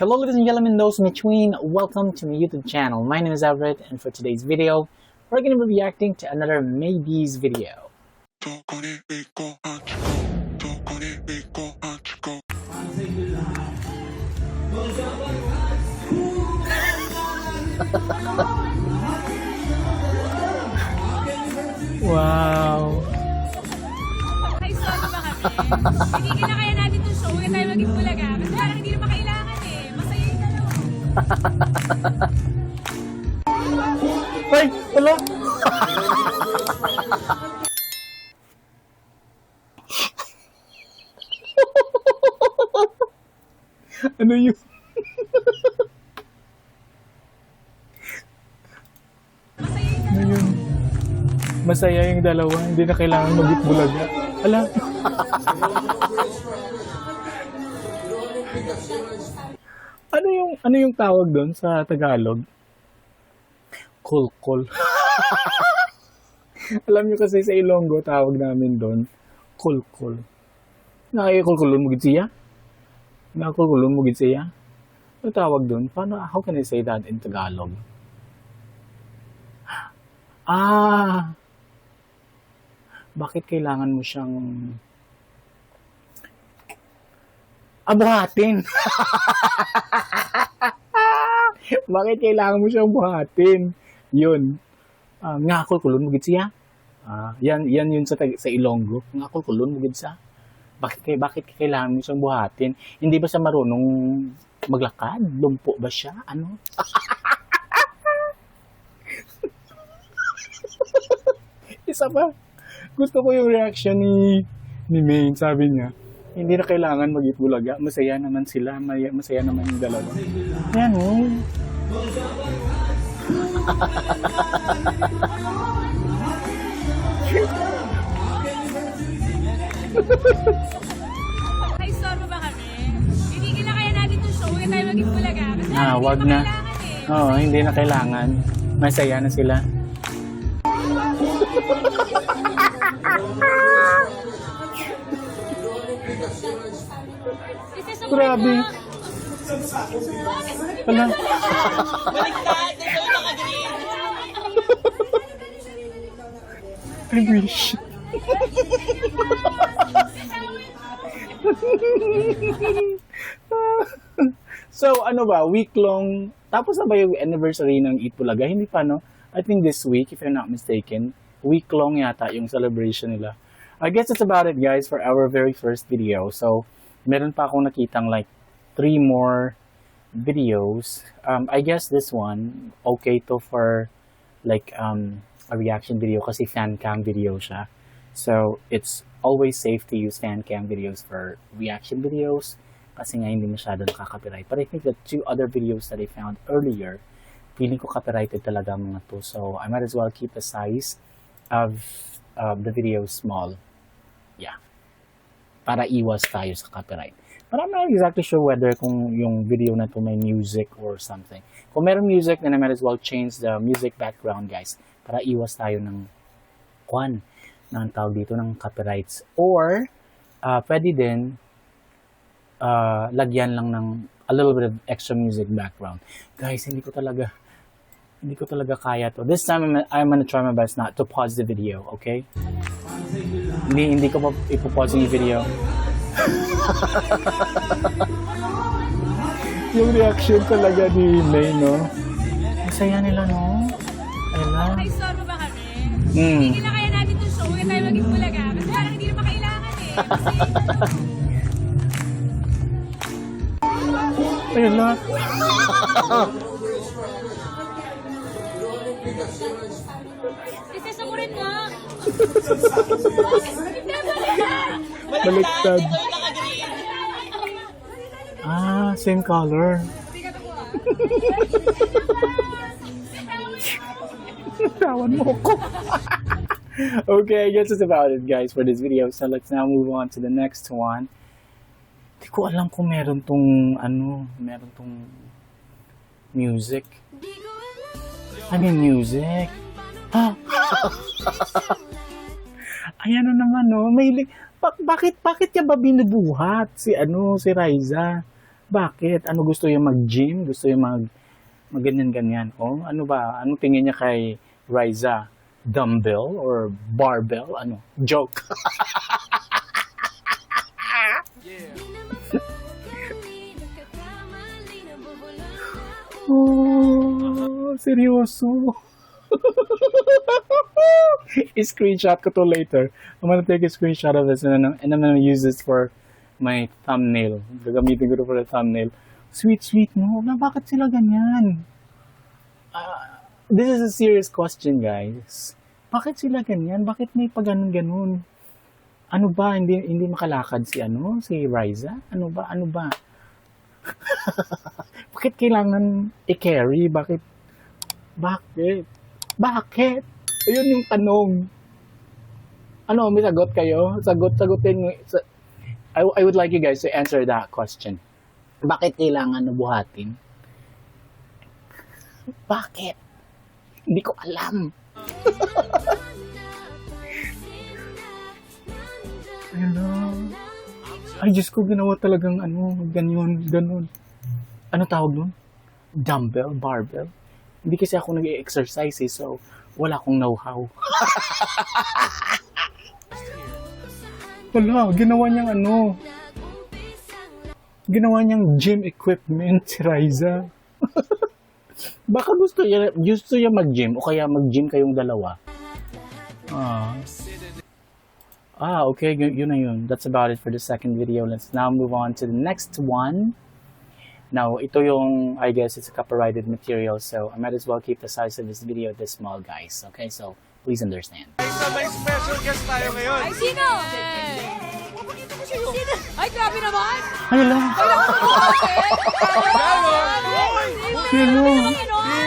Hello ladies and gentlemen, those in between, welcome to my YouTube channel. My name is Everett, and for today's video, we're going to be reacting to another Maybe's video. Wow! Ay, sorry ba kami? Hindi na kaya natin itong show. Huwag na tayo maging bulaga. Kasi parang hindi naman kailangan eh. Masaya yung dalawa. Ay! Wala! Ano yun? Ano yun? Masaya yung dalawa, hindi na kailangan magit-bulaga. Ala. ano yung tawag doon sa Tagalog? Kulkul. Alam niyo kasi sa Ilonggo tawag namin doon, kulkul. Nakakulkulon mo gid siya? Nakakulkulon mo gid siya? Ano tawag doon? How can I say that in Tagalog? Bakit kailangan mo siyang buhatin? Bakit kailangan mo siyang buhatin? Yun. Nga kulkulon mo gid siya? Yan yun sa Ilonggo. Nga kulkulon mo gid siya? Bakit kailangan mo siyang buhatin? Hindi ba siya marunong maglakad? Lumpo ba siya? Ano? Isa pa. Gusto ko yung reaction ni Maine. Sabi niya, hindi na kailangan mag-itbulaga. Masaya naman sila. Masaya naman yung dalawa. Yan o. Ay, sorry ba kami? Hindi na kaya natin itong show. Huwag na tayo maging bulaga. Kasi Wag hindi na. naman kailangan eh. Oo, hindi na kailangan. Masaya na sila. Grabe. Wala. I wish. So, ano ba? Week-long. Tapos na ba yung anniversary ng Eat Bulaga? Hindi pa, no? I think this week, if I'm not mistaken. Week-long yata yung celebration nila. I guess that's about it, guys, for our very first video. So, meron pa akong nakitang like 3 more videos. I guess this one, okay to for like a reaction video kasi fan cam video siya. So, it's always safe to use fan cam videos for reaction videos kasi nga hindi masyado nakaka-copyright. But I think the 2 other videos that I found earlier, feeling ko copyrighted talaga mga to. So, I might as well keep the size of the video small. Yeah. Para iwas tayo sa copyright. But I'm not exactly sure whether kung yung video na to may music or something. Kung meron music, then I might as well change the music background, guys. Para iwas tayo ng tawag dito ng copyrights. Or, pwede din, lagyan lang ng a little bit of extra music background. Guys, hindi ko talaga kaya to. This time, I'm gonna try my best not to pause the video, okay? Hindi ko pa ipopause yung video. Yung reaction talaga ni May, no? Masaya nila, no? Ayun. Ay, sorry ba kami? Hindi na kaya natin itong show. Huwag na tayo maging bulaga. Kasi parang hindi naman kailangan eh. Ayun na. Isasamurin mo. Baliktad. Same color. Tawan mo ko. Okay, I guess that's about it, guys, for this video. So let's now move on to the next one. Hindi ko alam kung meron tong music. Ano yung music? Ayan na naman, no? Bakit niya ba binubuhat si Riza? Bakit? Ano gusto yung mag-gym? Gusto yung ganyan-ganyan? O ano ba? Ano tingin niya kay Riza? Dumbbell or barbell? Ano? Joke. Oh, seryoso. I-screenshot ko to later. I'm gonna take a screenshot of this and I'm gonna use this for my thumbnail. Gagamitin ko to for the thumbnail. Sweet mo. Na bakit sila ganyan? This is a serious question, guys. Bakit sila ganyan? Bakit may pag-ganun? Ano ba? Hindi makalakad si Riza? Ano ba? Bakit kailangan i-carry? Bakit? Ayun yung tanong. Ano, may sagot kayo? Sagutin. I would like you guys to answer that question. Bakit kailangan buhatin? Bakit? Hindi ko alam. Hello. Ay, Diyos ko, ginawa talagang ganun. Ano tawag nun? Dumbbell, barbell. Hindi kasi ako nag-exercise so wala akong know-how. Wala, ginawa niyang gym equipment si Riza. Baka gusto niya mag-gym o kaya mag-gym kayong dalawa. Okay, yun na yun. That's about it for the second video. Let's now move on to the next one. Now, ito yung, I guess it's a copyrighted material, so I might as well keep the size of this video this small, guys. Okay, so please understand. May special guest tayo ngayon. Ay, sino? Sino? Ay, grabe naman! Hello. Hello.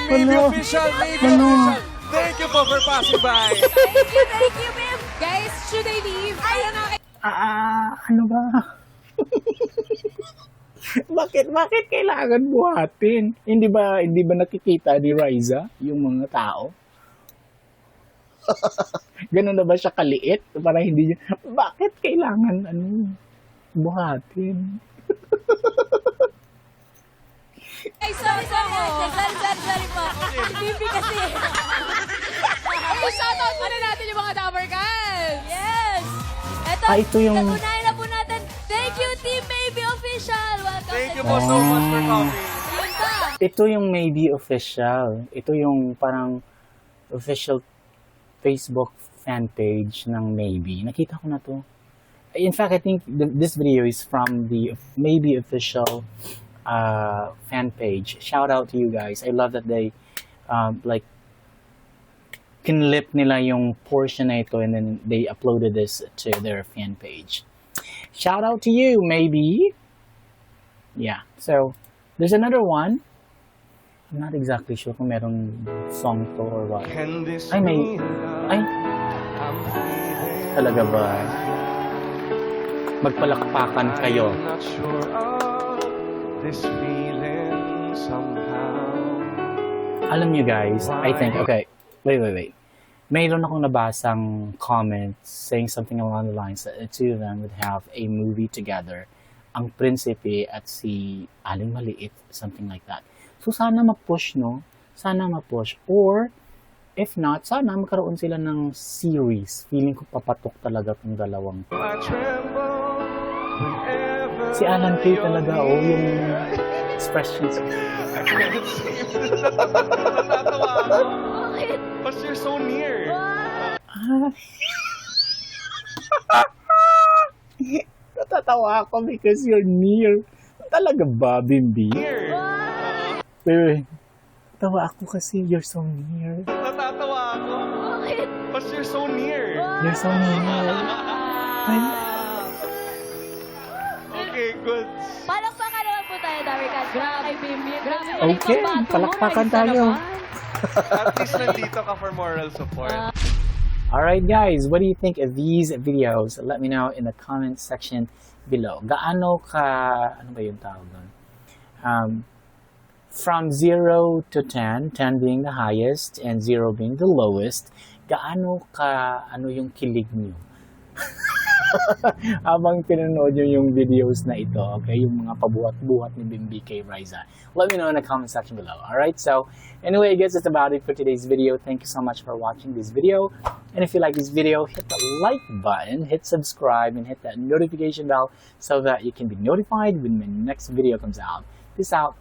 Maybe official, maybe Hello. official. Thank you po for passing by. Thank you, ma'am. Guys, should I leave? Ayaw na kayo. Ano ba? Bakit kailangan buhatin? Hindi ba nakikita ni Riza yung mga tao? Ganun na ba siya kaliit? Para hindi niya, bakit kailangan buhatin? Ay, sorry po. Bibi kasi. Ay, shoutout muna natin yung mga Dabber Cats. Yes. Ito yung... Natunayan na po natin. Thank you, Team Baby Official. Welcome. Thank you po so much for coming. Yun pa. Ito yung maybe official. Ito yung parang official Facebook fan page ng maybe. Nakita ko na to. In fact, I think this video is from the maybe official fan page. Shout out to you guys. I love that they kinlip nila yung portion na ito and then they uploaded this to their fan page. Shout out to you, maybe. Yeah. So, there's another one. I'm not exactly sure kung merong song to or what. Ay, talaga ba? Magpalakpakan kayo. I'm not sure of this feeling somehow. Alam nyo guys, I think, okay, wait. Mayroon akong nabasang comments saying something along the lines that the two of them would have a movie together. Ang prinsipe at si Aling Maliit, something like that. So sana ma-push, no? Sana ma-push. Or, if not, sana magkaroon sila ng series. Feeling ko papatok talaga tong dalawang. I tremble whenever Si Alan Kay talaga, yung expressions. Natatawa ako. Because you're so near. Natatawa ako because you're near. Talaga ba, Bimbi? Near. Wait. Tawa ako kasi you're so near. Natatawa ako. Because you're so near. You're so near. Okay, good. Palakpakan naman po tayo, Dabber Cats. Grabe, Bimbi. Grabe. Okay, palakpakan tayo. At least nandito ka for moral support. Alright guys, what do you think of these videos? Let me know in the comment section below. Gaano ka, ano ba yung tawag doon? From 0 to 10, 10 being the highest and 0 being the lowest, gaano ka, ano yung kilig niyo? habang pinanood nyo yung videos na ito, okay? Yung mga pabuhat-buhat ni Bimbi kay Riza. Let me know in the comment section below. Alright, so anyway, I guess that's about it for today's video. Thank you so much for watching this video. And if you like this video, hit the like button, hit subscribe, and hit that notification bell so that you can be notified when my next video comes out. Peace out.